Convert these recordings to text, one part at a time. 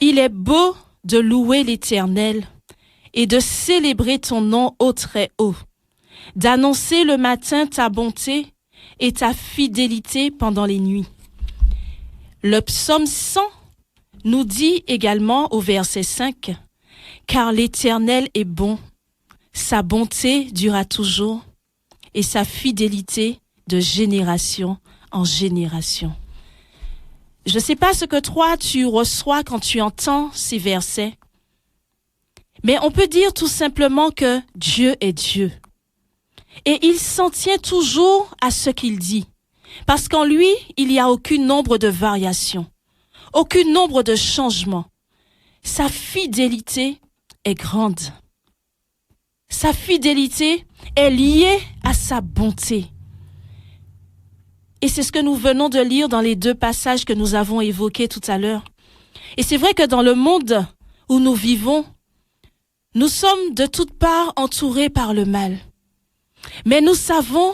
Il est beau de louer l'Éternel et de célébrer ton nom au Très-Haut, d'annoncer le matin ta bonté et ta fidélité pendant les nuits. Le psaume 100 nous dit également au verset 5, « Car l'Éternel est bon, sa bonté durera toujours et sa fidélité de génération en génération. » Je ne sais pas ce que toi tu reçois quand tu entends ces versets, mais on peut dire tout simplement que Dieu est Dieu. Et il s'en tient toujours à ce qu'il dit, parce qu'en lui, il n'y a aucun nombre de variations, aucun nombre de changements. Sa fidélité est grande. Sa fidélité est liée à sa bonté. Et c'est ce que nous venons de lire dans les 2 passages que nous avons évoqués tout à l'heure. Et c'est vrai que dans le monde où nous vivons, nous sommes de toutes parts entourés par le mal. Mais nous savons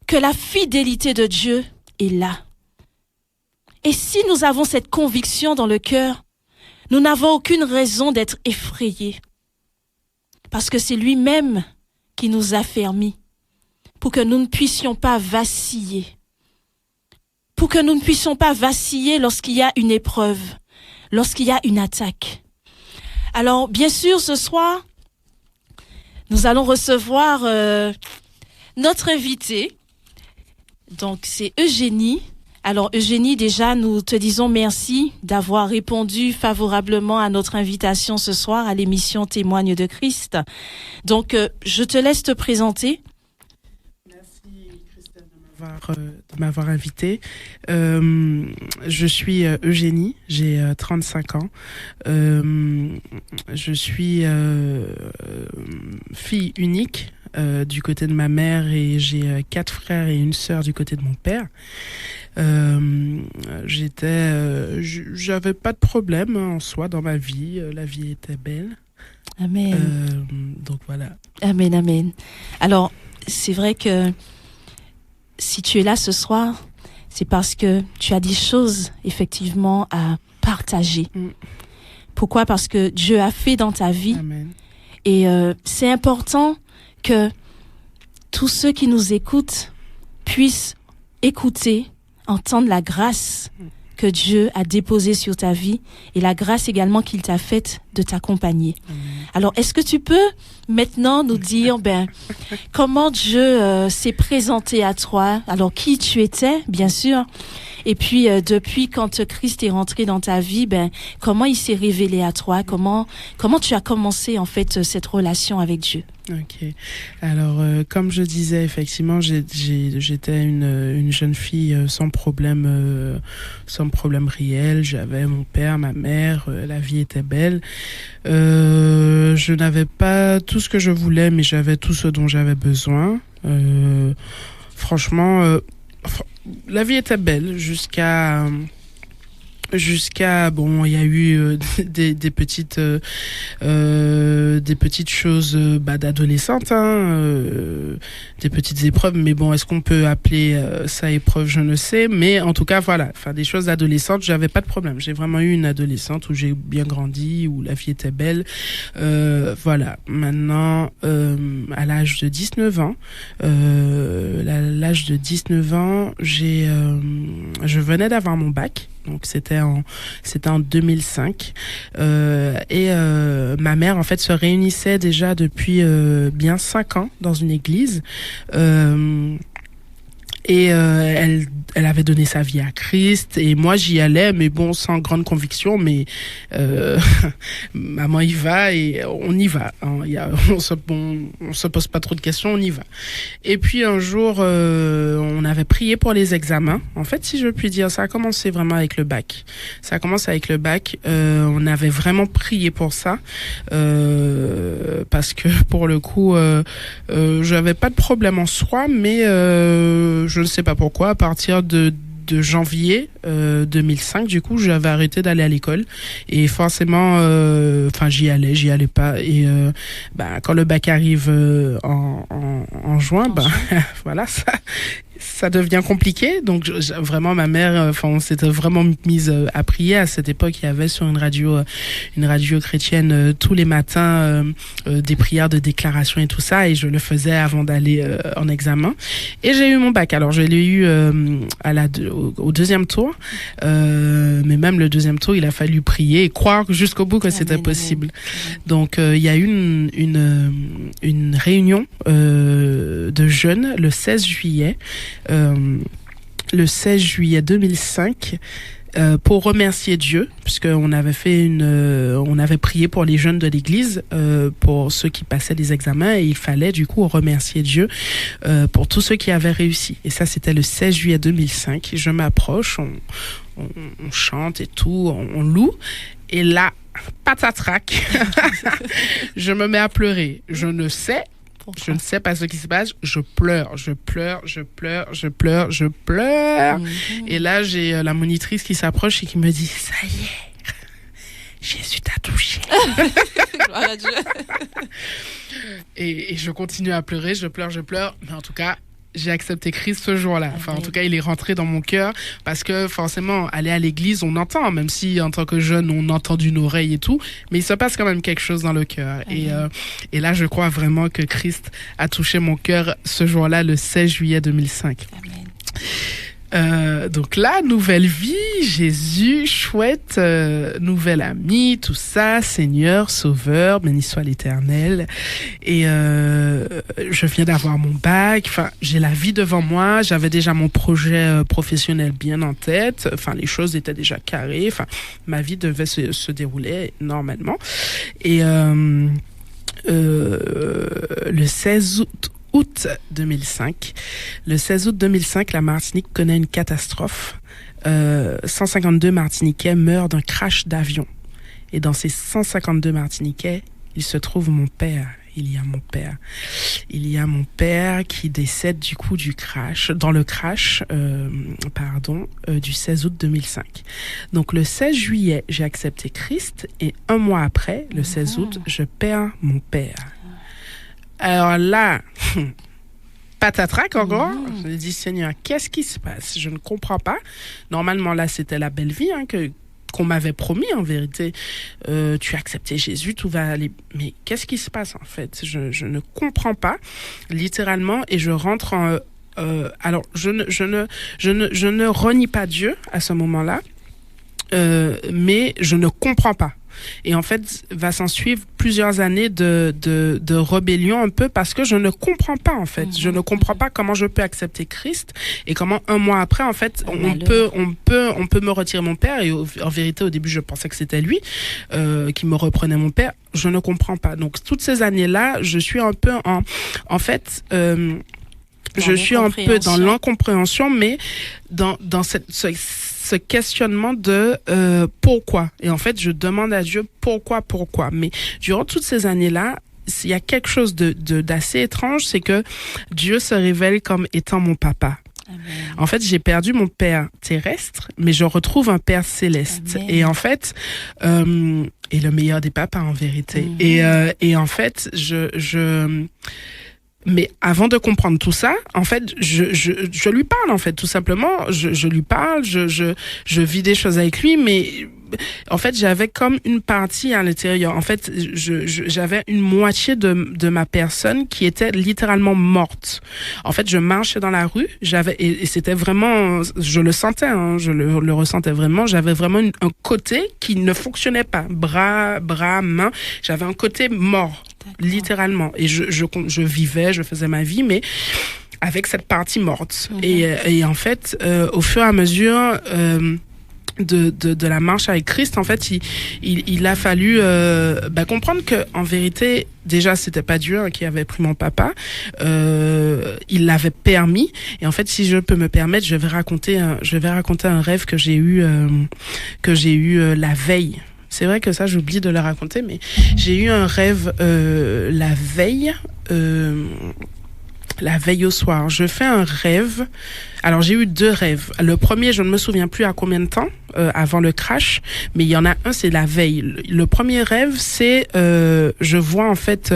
que la fidélité de Dieu est là. Et si nous avons cette conviction dans le cœur, nous n'avons aucune raison d'être effrayés. Parce que c'est lui-même qui nous a affermis pour que nous ne puissions pas vaciller. Pour que nous ne puissions pas vaciller lorsqu'il y a une épreuve, lorsqu'il y a une attaque. Alors, bien sûr, ce soir, nous allons recevoir notre invitée. Donc, c'est Eugénie. Alors, Eugénie, déjà, nous te disons merci d'avoir répondu favorablement à notre invitation ce soir à l'émission Témoigne de Christ. Donc, je te laisse te présenter. Merci, Christelle, de m'avoir invitée. Je suis Eugénie, j'ai 35 ans. Je suis fille unique du côté de ma mère et j'ai 4 frères et une sœur du côté de mon père. J'avais pas de problème en soi dans ma vie, la vie était belle. Amen. Donc voilà. Amen, amen. Alors, c'est vrai que si tu es là ce soir, c'est parce que tu as des choses effectivement à partager. Pourquoi? Parce que Dieu a fait dans ta vie. Amen. Et c'est important que tous ceux qui nous écoutent puissent écouter, entendre la grâce que Dieu a déposée sur ta vie et la grâce également qu'il t'a faite de t'accompagner. Alors, est-ce que tu peux maintenant nous dire comment Dieu s'est présenté à toi? Alors, qui tu étais, bien sûr, et puis depuis quand Christ est rentré dans ta vie, comment il s'est révélé à toi? Comment tu as commencé en fait cette relation avec Dieu? Ok. Alors, comme je disais, effectivement, j'étais une jeune fille sans problème réel. J'avais mon père, ma mère, la vie était belle. Je n'avais pas tout ce que je voulais, mais j'avais tout ce dont j'avais besoin. Franchement, la vie était belle jusqu'à bon, il y a eu des petites choses d'adolescente, des petites épreuves, mais bon, est-ce qu'on peut appeler ça épreuve? Je ne sais, mais en tout cas voilà, enfin des choses adolescentes, j'avais pas de problème. J'ai vraiment eu une adolescente où j'ai bien grandi, où la vie était belle. Voilà. Maintenant, à l'âge de 19 ans, je venais d'avoir mon bac. Donc c'était en 2005 et ma mère en fait se réunissait déjà depuis bien 5 ans dans une église. Et elle avait donné sa vie à Christ et moi j'y allais, mais bon, sans grande conviction, mais maman y va et on y va, hein. On se pose pas trop de questions, on y va. Et puis un jour on avait prié pour les examens. En fait, si je puis dire, ça a commencé vraiment avec le bac. On avait vraiment prié pour ça parce que pour le coup j'avais pas de problème en soi, mais je ne sais pas pourquoi, à partir de janvier 2005, du coup, j'avais arrêté d'aller à l'école et forcément, j'y allais pas. Et quand le bac arrive en juin, voilà, ça devient compliqué. Donc vraiment ma mère, on s'était vraiment mise à prier. À cette époque, il y avait sur une radio chrétienne tous les matins des prières de déclaration et tout ça, et je le faisais avant d'aller en examen. Et j'ai eu mon bac. Alors je l'ai eu au deuxième tour, mais même le deuxième tour, il a fallu prier et croire jusqu'au bout que c'était possible. Donc il y a eu une réunion de jeunes le 16 juillet 2005 pour remercier Dieu, puisqu'on avait on avait prié pour les jeunes de l'église, pour ceux qui passaient les examens, et il fallait du coup remercier Dieu pour tous ceux qui avaient réussi. Et ça, c'était le 16 juillet 2005. Je m'approche, on chante et tout, on loue, et là, patatrac, je me mets à pleurer. Je ne sais pas ce qui se passe. Je pleure. Et là, j'ai la monitrice qui s'approche et qui me dit, ça y est, Jésus t'a touché. Gloire à Dieu. Et je continue à pleurer, je pleure. Mais en tout cas, j'ai accepté Christ ce jour-là. Enfin, en tout cas, il est rentré dans mon cœur, parce que forcément, aller à l'église, on entend, même si en tant que jeune, on entend d'une oreille et tout, mais il se passe quand même quelque chose dans le cœur. Et là, je crois vraiment que Christ a touché mon cœur ce jour-là, le 16 juillet 2005. Amen. Donc là, nouvelle vie, Jésus, chouette, nouvel ami, tout ça, Seigneur, Sauveur, béni soit l'Éternel. Et je viens d'avoir mon bac, enfin, j'ai la vie devant moi, j'avais déjà mon projet professionnel bien en tête, enfin, les choses étaient déjà carrées, enfin, ma vie devait se dérouler normalement. Et le 16 août 2005, la Martinique connaît une catastrophe. 152 Martiniquais meurent d'un crash d'avion. Et dans ces 152 Martiniquais, il se trouve mon père. Il y a mon père qui décède du coup dans le crash du 16 août 2005. Donc le 16 juillet, j'ai accepté Christ, et un mois après, le 16 août, je perds mon père. Alors là, patatrac encore, je me dis, Seigneur, qu'est-ce qui se passe? Je ne comprends pas. Normalement, là, c'était la belle vie qu'on m'avait promis, en vérité. Tu as accepté Jésus, tout va aller. Mais qu'est-ce qui se passe, en fait? Je ne comprends pas, littéralement, et je rentre en... alors, je ne renie pas Dieu à ce moment-là, mais je ne comprends pas. Et en fait, va s'en suivre plusieurs années de rébellion un peu, parce que je ne comprends pas, en fait. Je ne comprends pas comment je peux accepter Christ, et comment un mois après, en fait, on peut me retirer mon père. Et en vérité, au début, je pensais que c'était lui qui me reprenait mon père. Je ne comprends pas. Donc, toutes ces années-là, je suis un peu je suis un peu dans l'incompréhension, mais dans ce questionnement de pourquoi. Et en fait, je demande à Dieu pourquoi. Mais durant toutes ces années-là, il y a quelque chose d'assez étrange, c'est que Dieu se révèle comme étant mon papa. Amen. En fait, j'ai perdu mon père terrestre, mais je retrouve un père céleste. Amen. Et en fait, et le meilleur des papas, en vérité. Et en fait, mais avant de comprendre tout ça, en fait, je lui parle, en fait, tout simplement. Je lui parle, je vis des choses avec lui, mais en fait, j'avais comme une partie à l'intérieur. En fait, j'avais une moitié de ma personne qui était littéralement morte. En fait, je marchais dans la rue, et c'était vraiment, je le sentais, hein, je le ressentais vraiment. J'avais vraiment un côté qui ne fonctionnait pas. Bras, mains. J'avais un côté mort. D'accord. Littéralement. Et je vivais, je faisais ma vie, mais avec cette partie morte. Et en fait, au fur et à mesure de la marche avec Christ, en fait, il a fallu comprendre que, en vérité, déjà, c'était pas Dieu qui avait pris mon papa. Il l'avait permis. Et en fait, si je peux me permettre, je vais raconter un rêve que j'ai eu la veille. C'est vrai que ça, j'oublie de le raconter, mais j'ai eu un rêve la veille La veille au soir, je fais un rêve. Alors j'ai eu 2 rêves. Le premier, je ne me souviens plus à combien de temps avant le crash, mais il y en a un, c'est la veille. Le premier rêve, c'est je vois en fait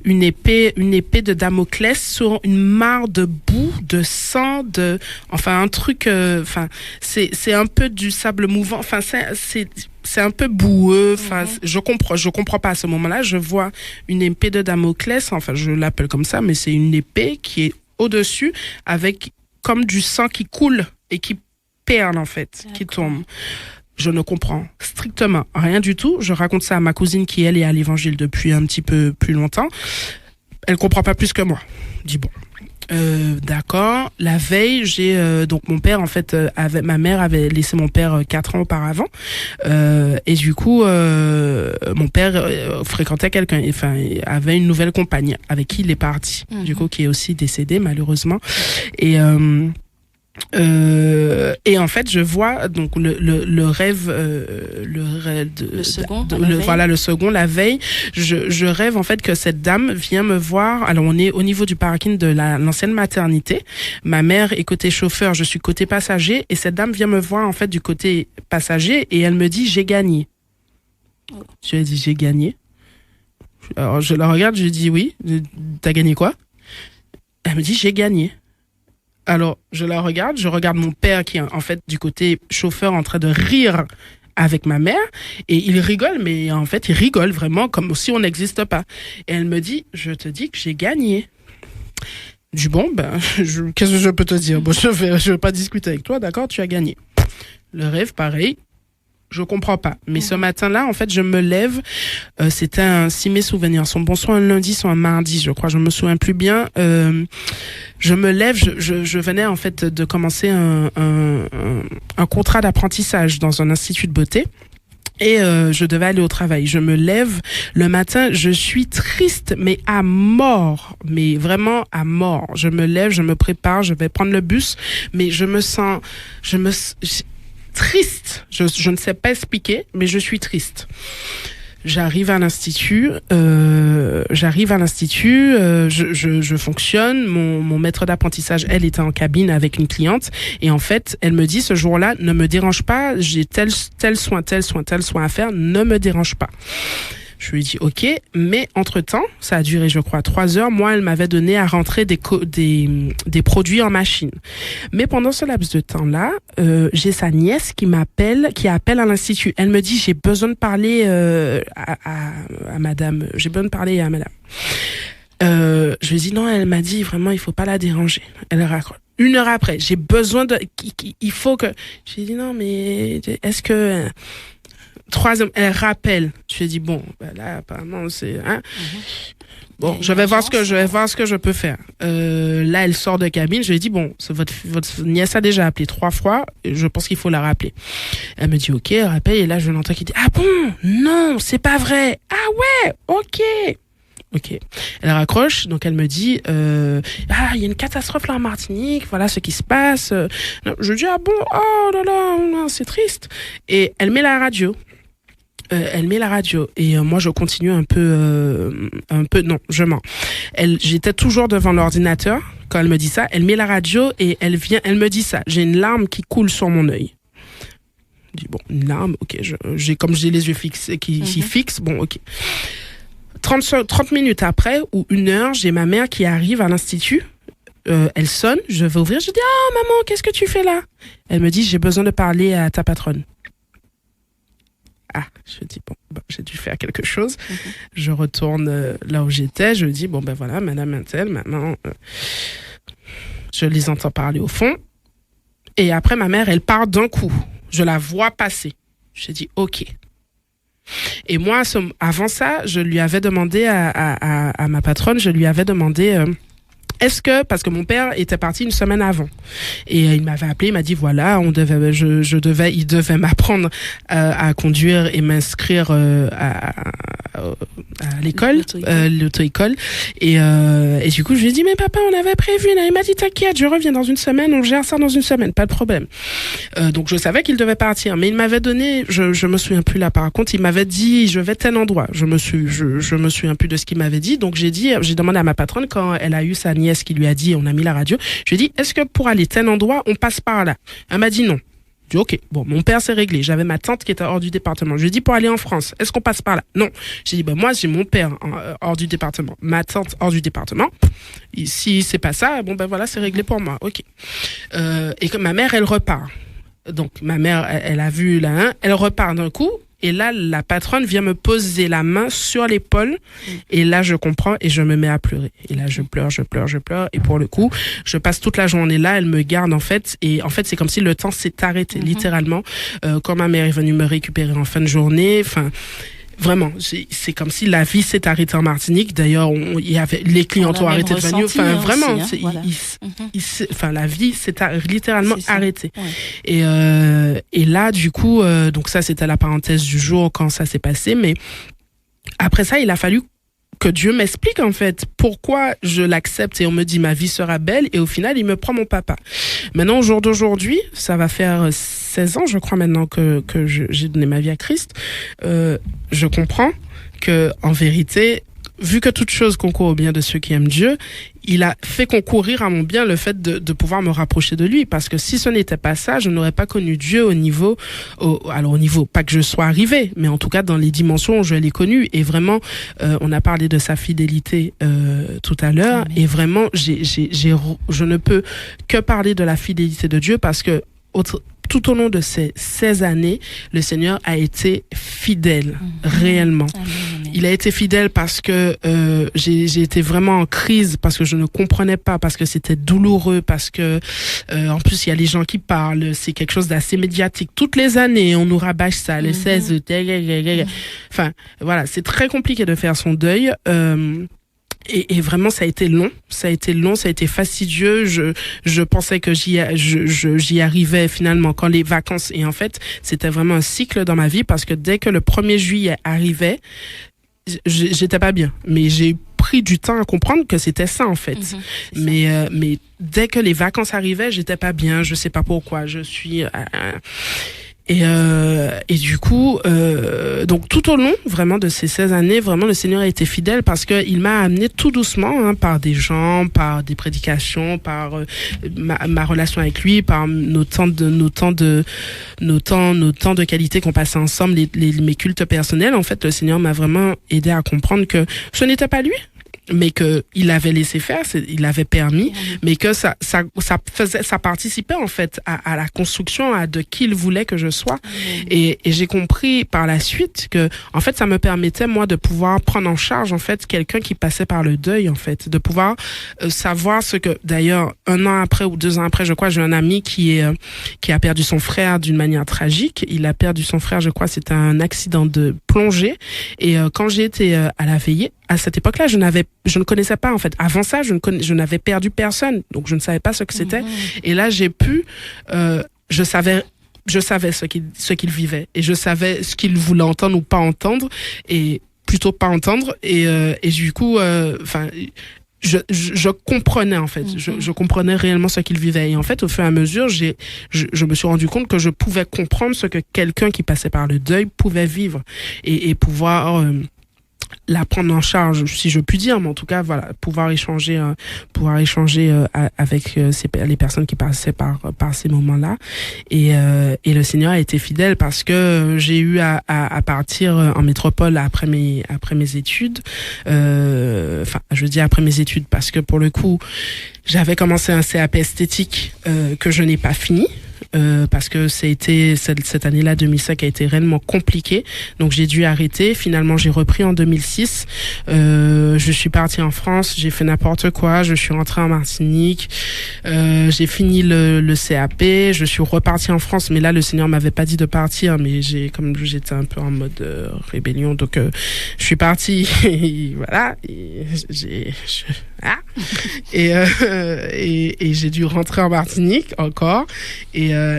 une épée de Damoclès sur une mare de boue, de sang, enfin un truc. Enfin c'est un peu du sable mouvant. Enfin c'est un peu boueux. Enfin je comprends pas à ce moment-là. Je vois une épée de Damoclès. Enfin je l'appelle comme ça, mais c'est une épée qui est au-dessus avec comme du sang qui coule et qui perle en fait, d'accord, qui tombe. Je ne comprends strictement rien du tout. Je raconte ça à ma cousine qui, elle, est à l'évangile depuis un petit peu plus longtemps. Elle comprend pas plus que moi. Je dis bon. D'accord. La veille, j'ai donc mon père en fait ma mère avait laissé mon père 4 ans auparavant et du coup mon père fréquentait quelqu'un, enfin avait une nouvelle compagne avec qui il est parti, du coup qui est aussi décédé malheureusement et en fait je vois donc le rêve le second voilà le second la veille je rêve en fait que cette dame vient me voir. Alors on est au niveau du parking de l'ancienne maternité, ma mère est côté chauffeur, je suis côté passager et cette dame vient me voir en fait du côté passager et elle me dit j'ai gagné. Je lui ai dit j'ai gagné. Alors je la regarde, je lui dis oui, t'as gagné quoi? Elle me dit j'ai gagné. Alors, je la regarde, je regarde mon père qui est en fait du côté chauffeur en train de rire avec ma mère et il rigole, mais en fait il rigole vraiment comme si on n'existe pas. Et elle me dit, je te dis que j'ai gagné. Je dis bon, qu'est-ce que je peux te dire? Bon, je vais pas discuter avec toi, d'accord, tu as gagné. Le rêve, pareil. Je comprends pas. Mais ce matin-là, en fait, je me lève. C'était si mes souvenirs sont bons, soit un lundi, soit un mardi, je crois. Je me souviens plus bien. Je me lève. Je venais en fait de commencer un contrat d'apprentissage dans un institut de beauté. Et je devais aller au travail. Je me lève le matin, je suis triste, mais à mort, mais vraiment à mort. Je me lève, je me prépare, je vais prendre le bus, mais je me sens triste. Je ne sais pas expliquer, mais je suis triste. J'arrive à l'institut, je fonctionne. Mon maître d'apprentissage, elle était en cabine avec une cliente et en fait, elle me dit ce jour-là, ne me dérange pas, j'ai tel soin à faire, ne me dérange pas. Je lui ai dit ok, mais entre-temps, ça a duré je crois 3 heures. Moi, elle m'avait donné à rentrer des produits en machine. Mais pendant ce laps de temps-là, j'ai sa nièce qui appelle à l'institut. Elle me dit j'ai besoin de parler à madame. J'ai besoin de parler à madame. Je lui ai dit non, elle m'a dit vraiment il faut pas la déranger. Elle raccroche. 1 heure après, j'ai besoin il faut que. J'ai dit non mais est-ce que 3e, elle rappelle. Je lui ai dit bon, là apparemment c'est bon, je vais voir ce que je peux faire. Là, elle sort de cabine. Je lui ai dit bon, votre nièce a déjà appelé 3 fois. Je pense qu'il faut la rappeler. Elle me dit ok, elle rappelle et là je l'entends qui dit ah bon, non, c'est pas vrai. Ah ouais, ok. Elle raccroche, donc elle me dit il y a une catastrophe là en Martinique, voilà ce qui se passe. Je dis ah bon, oh là là, non, c'est triste. Et elle met la radio. Et moi je continue un peu non, je mens. J'étais toujours devant l'ordinateur quand elle me dit ça. Elle met la radio et elle me dit ça. J'ai une larme qui coule sur mon œil. Je dis bon, une larme, ok. Comme j'ai les yeux fixés qui s'y fixent, bon, ok. 30 minutes après ou 1 heure, j'ai ma mère qui arrive à l'institut. Elle sonne, je vais ouvrir, je dis ah maman, qu'est-ce que tu fais là? Elle me dit j'ai besoin de parler à ta patronne. Ah, je dis bon, j'ai dû faire quelque chose. Je retourne là où j'étais, je dis bon ben voilà, madame Intel, maman, je les entends parler au fond. Et après ma mère, elle part d'un coup. Je la vois passer. Je dis ok. Et moi, avant ça, je lui avais demandé à ma patronne, est-ce que, parce que mon père était parti 1 semaine avant, et il m'avait appelé, il m'a dit voilà, il devait m'apprendre à conduire et m'inscrire à l'école, l'auto-école, et du coup je lui ai dit mais papa, on avait prévu, il m'a dit t'inquiète, je reviens dans 1 semaine, on gère ça dans 1 semaine, pas de problème. Donc je savais qu'il devait partir, mais il m'avait donné, je me souviens plus là par contre, il m'avait dit je vais tel endroit, je me souviens plus de ce qu'il m'avait dit, donc j'ai demandé à ma patronne quand elle a eu sa nièce nièce qui lui a dit, on a mis la radio. Je lui ai dit, est-ce que pour aller tel endroit, on passe par là? Elle m'a dit non. J'ai dit, ok, bon, mon père s'est réglé. J'avais ma tante qui était hors du département. Je lui ai dit, pour aller en France, est-ce qu'on passe par là? Non. J'ai dit, moi, j'ai mon père hors du département, ma tante hors du département. Si c'est pas ça, voilà, c'est réglé pour moi. Ok. Et que ma mère, elle repart. Donc, ma mère, elle a vu là, elle repart d'un coup. Et là, la patronne vient me poser la main sur l'épaule. Et là, je comprends et je me mets à pleurer. Et là, je pleure. Et pour le coup, je passe toute la journée là. Elle me garde, en fait. Et en fait, c'est comme si le temps s'est arrêté, littéralement. Quand ma mère est venue me récupérer en fin de journée, vraiment, c'est comme si la vie s'est arrêtée en Martinique. D'ailleurs, il y avait les clients ont arrêté de venir. Vraiment, la vie s'est littéralement arrêtée. Ouais. Et là, du coup, donc ça, c'était la parenthèse du jour quand ça s'est passé. Mais après ça, il a fallu que Dieu m'explique, en fait, pourquoi je l'accepte et on me dit ma vie sera belle et au final, il me prend mon papa. Maintenant, au jour d'aujourd'hui, ça va faire 16 ans, je crois, maintenant que j'ai donné ma vie à Christ. Je comprends que, en vérité, vu que toute chose concourt au bien de ceux qui aiment Dieu, il a fait concourir à mon bien le fait de pouvoir me rapprocher de lui. Parce que si ce n'était pas ça, je n'aurais pas connu Dieu au niveau, pas que je sois arrivée, mais en tout cas dans les dimensions où je l'ai connu. Et vraiment, on a parlé de sa fidélité tout à l'heure. Et vraiment, je ne peux que parler de la fidélité de Dieu parce que tout au long de ces 16 années, le Seigneur a été fidèle, réellement. Amen. Il a été fidèle parce que j'ai été vraiment en crise, parce que je ne comprenais pas, parce que c'était douloureux, parce que en plus, il y a les gens qui parlent, c'est quelque chose d'assez médiatique. Toutes les années, on nous rabâche ça, les 16... Enfin, voilà, c'est très compliqué de faire son deuil. Et vraiment, ça a été long, ça a été fastidieux. Je pensais que j'y arrivais finalement quand les vacances. Et en fait, c'était vraiment un cycle dans ma vie parce que dès que le 1er juillet arrivait, j'étais pas bien. Mais j'ai pris du temps à comprendre que c'était ça en fait. Mais dès que les vacances arrivaient, j'étais pas bien. Je sais pas pourquoi. Je suis et du coup, donc tout au long vraiment de ces 16 années, vraiment le Seigneur a été fidèle parce que il m'a amené tout doucement, par des gens, par des prédications, par ma relation avec lui, par nos temps de qualité qu'on passait ensemble, mes cultes personnels. En fait, le Seigneur m'a vraiment aidé à comprendre que ce n'était pas lui, mais que il avait laissé faire, il avait permis, mais que ça participait en fait à la construction, de qui il voulait que je sois. Et j'ai compris par la suite que en fait ça me permettait moi de pouvoir prendre en charge en fait quelqu'un qui passait par le deuil, en fait, de pouvoir savoir ce que, d'ailleurs 1 an après ou 2 ans après, je crois, j'ai un ami qui a perdu son frère d'une manière tragique. Il a perdu son frère, je crois, c'était un accident de plongée. Et quand j'ai été à la veillée, à cette époque-là, je ne connaissais pas, en fait. Avant ça, je n'avais perdu personne. Donc, je ne savais pas ce que c'était. Et là, j'ai pu, je savais ce qu'il vivait. Et je savais ce qu'il voulait entendre ou pas entendre. Et plutôt pas entendre. Et du coup, je comprenais, en fait. Je comprenais réellement ce qu'il vivait. Et en fait, au fur et à mesure, je me suis rendu compte que je pouvais comprendre ce que quelqu'un qui passait par le deuil pouvait vivre. Et pouvoir la prendre en charge, si je puis dire, mais en tout cas, voilà, pouvoir échanger avec les personnes qui passaient par ces moments-là. Et le Seigneur a été fidèle parce que j'ai eu à partir en métropole après mes études. Je dis après mes études parce que pour le coup, j'avais commencé un CAP esthétique que je n'ai pas fini. Parce que cette année-là, 2005, a été réellement compliquée. Donc, j'ai dû arrêter. Finalement, j'ai repris en 2006. Je suis partie en France. J'ai fait n'importe quoi. Je suis rentrée en Martinique. J'ai fini le CAP. Je suis repartie en France. Mais là, le Seigneur m'avait pas dit de partir. Mais comme j'étais un peu en mode rébellion. Donc, je suis partie. Et voilà. Et j'ai dû rentrer en Martinique encore.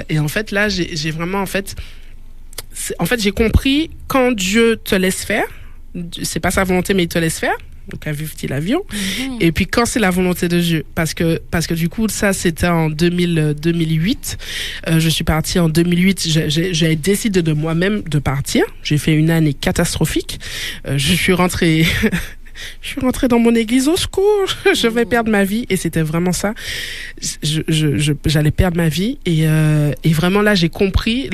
Et en fait, là, j'ai vraiment, en fait, j'ai compris quand Dieu te laisse faire, c'est pas sa volonté, mais il te laisse faire. Donc, avive-t-il l'avion. Et puis, quand c'est la volonté de Dieu. Parce que du coup, ça, c'était en 2008. Je suis partie en 2008. J'ai décidé de moi-même de partir. J'ai fait une année catastrophique. Je suis rentrée je suis rentrée dans mon église, au secours, je vais perdre ma vie. Et c'était vraiment ça. J'allais perdre ma vie. Et vraiment là, j'ai compris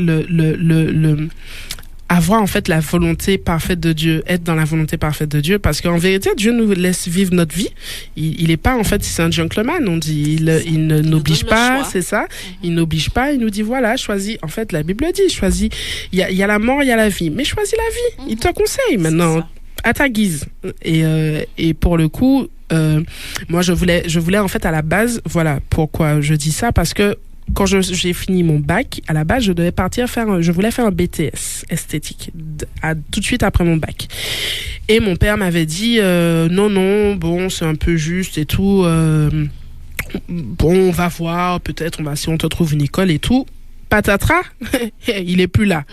avoir en fait la volonté parfaite de Dieu, être dans la volonté parfaite de Dieu, parce qu'en vérité, Dieu nous laisse vivre notre vie. Il est pas, en fait, c'est un gentleman, on dit. Il ne n'oblige pas, c'est ça. Il n'oblige pas, il nous dit, voilà, choisis. En fait, la Bible dit, choisis. Il y a la mort, il y a la vie. Mais choisis la vie. Il te conseille maintenant, à ta guise. Et pour le coup, moi, je voulais en fait à la base, voilà pourquoi je dis ça, parce que quand j'ai fini mon bac, à la base, je voulais faire un BTS esthétique, tout de suite après mon bac. Et mon père m'avait dit, non, bon, c'est un peu juste et tout, bon, on va voir, peut-être, si on te trouve une école et tout. Patatras, il est plus là.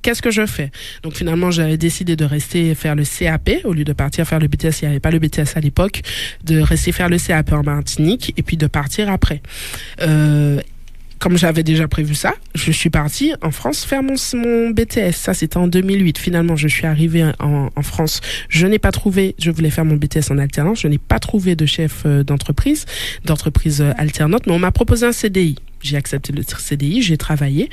Qu'est-ce que je fais? Donc finalement, j'avais décidé de rester faire le CAP au lieu de partir faire le BTS. Il n'y avait pas le BTS à l'époque. De rester faire le CAP en Martinique et puis de partir après. Comme j'avais déjà prévu ça, je suis partie en France faire mon BTS. Ça, c'était en 2008. Finalement, je suis arrivée en France. Je n'ai pas trouvé, je voulais faire mon BTS en alternance. Je n'ai pas trouvé de chef d'entreprise alternante, mais on m'a proposé un CDI. J'ai accepté le CDI, j'ai travaillé.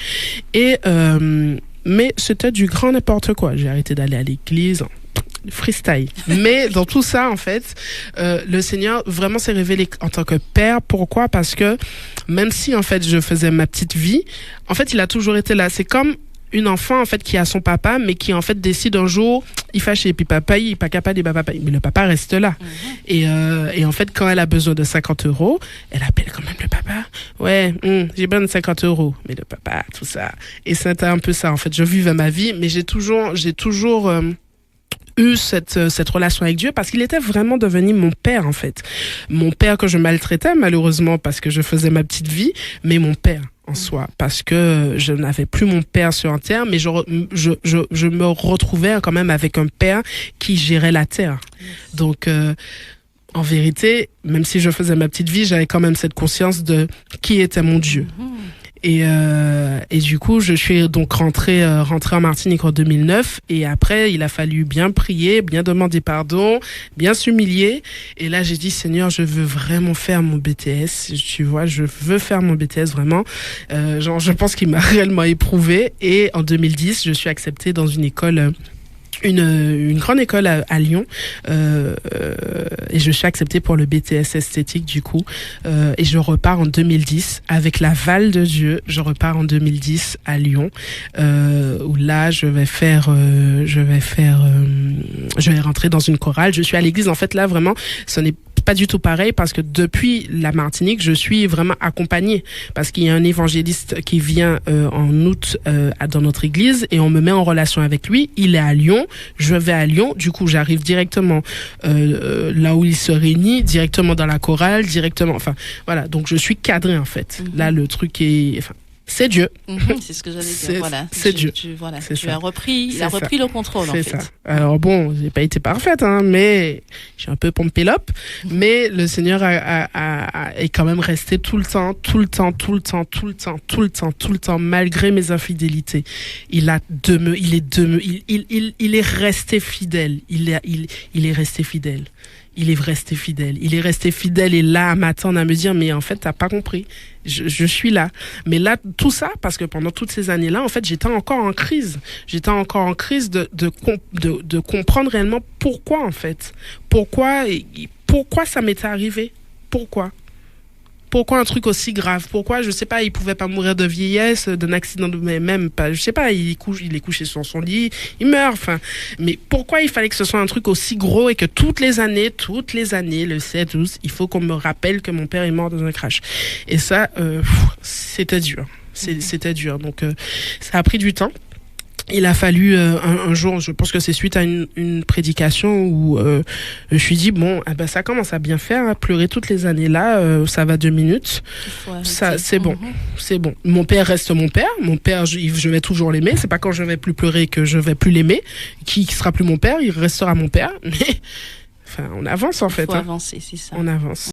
Mais c'était du grand n'importe quoi. J'ai arrêté d'aller à l'église. Freestyle. Mais dans tout ça, en fait, le Seigneur vraiment s'est révélé en tant que père. Pourquoi? Parce que même si, en fait, je faisais ma petite vie, en fait, il a toujours été là. C'est comme une enfant, en fait, qui a son papa, mais qui, en fait, décide un jour, il fâche, et puis papa, il n'est pas capable de papa. Mais le papa reste là. Et en fait, quand elle a besoin de 50 €, elle appelle quand même le papa. Ouais, j'ai besoin de 50 €. Mais le papa, tout ça. Et c'était un peu ça, en fait. Je vivais ma vie, mais j'ai toujours eu cette relation avec Dieu parce qu'il était vraiment devenu mon père, en fait. Mon père que je maltraitais, malheureusement, parce que je faisais ma petite vie, mais mon père en soi, parce que je n'avais plus mon père sur terre, mais je me retrouvais quand même avec un père qui gérait la terre. Donc, en vérité, même si je faisais ma petite vie, j'avais quand même cette conscience de qui était mon Dieu. Et du coup, je suis donc rentrée en Martinique en 2009. Et après, il a fallu bien prier, bien demander pardon, bien s'humilier. Et là, j'ai dit, Seigneur, je veux vraiment faire mon BTS. Tu vois, je veux faire mon BTS vraiment. Je pense qu'il m'a réellement éprouvé. Et en 2010, je suis acceptée dans une école... Une grande école à Lyon, et je suis acceptée pour le BTS esthétique du coup, et je repars en 2010 avec l'aval de Dieu. Je repars en 2010 à Lyon, où là je vais rentrer dans une chorale. Je suis à l'église, en fait là vraiment ce n'est pas du tout pareil parce que depuis la Martinique, je suis vraiment accompagnée parce qu'il y a un évangéliste qui vient en août dans notre église et on me met en relation avec lui. Il est à Lyon, je vais à Lyon, du coup j'arrive directement là où il se réunit, directement dans la chorale, directement, enfin voilà, donc je suis cadrée en fait. Là le truc est, enfin, c'est Dieu. C'est ce que j'allais dire. Voilà. C'est Dieu. Tu as repris le contrôle, en fait. Ça. Alors bon, j'ai pas été parfaite, mais j'ai un peu pompé l'op. Mais le Seigneur est quand même resté tout le temps, malgré mes infidélités. Il est resté fidèle. Il est resté fidèle. Il est resté fidèle. Il est resté fidèle et là, à m'attendre à me dire, mais en fait, t'as pas compris. Je suis là. Mais là, tout ça, parce que pendant toutes ces années-là, en fait, j'étais encore en crise. J'étais encore en crise de comprendre réellement pourquoi, en fait. Pourquoi ça m'était arrivé? Pourquoi un truc aussi grave? Pourquoi, je sais pas, il pouvait pas mourir de vieillesse, d'un accident, mais même pas, je sais pas, il est couché sur son lit, il meurt, enfin. Mais pourquoi il fallait que ce soit un truc aussi gros et que toutes les années, le 7, 12, il faut qu'on me rappelle que mon père est mort dans un crash. Et ça, c'était dur. C'était dur. Donc, ça a pris du temps. Il a fallu un jour, je pense que c'est suite à une prédication où je me suis dit bon, ça commence à bien faire, hein, pleurer toutes les années là, ça va 2 minutes, ça c'est bon, c'est bon. Mon père reste mon père, je vais toujours l'aimer. C'est pas quand je vais plus pleurer que je vais plus l'aimer, qui sera plus mon père, il restera mon père. Mais enfin, on avance en fait. Il faut avancer, c'est ça. On avance.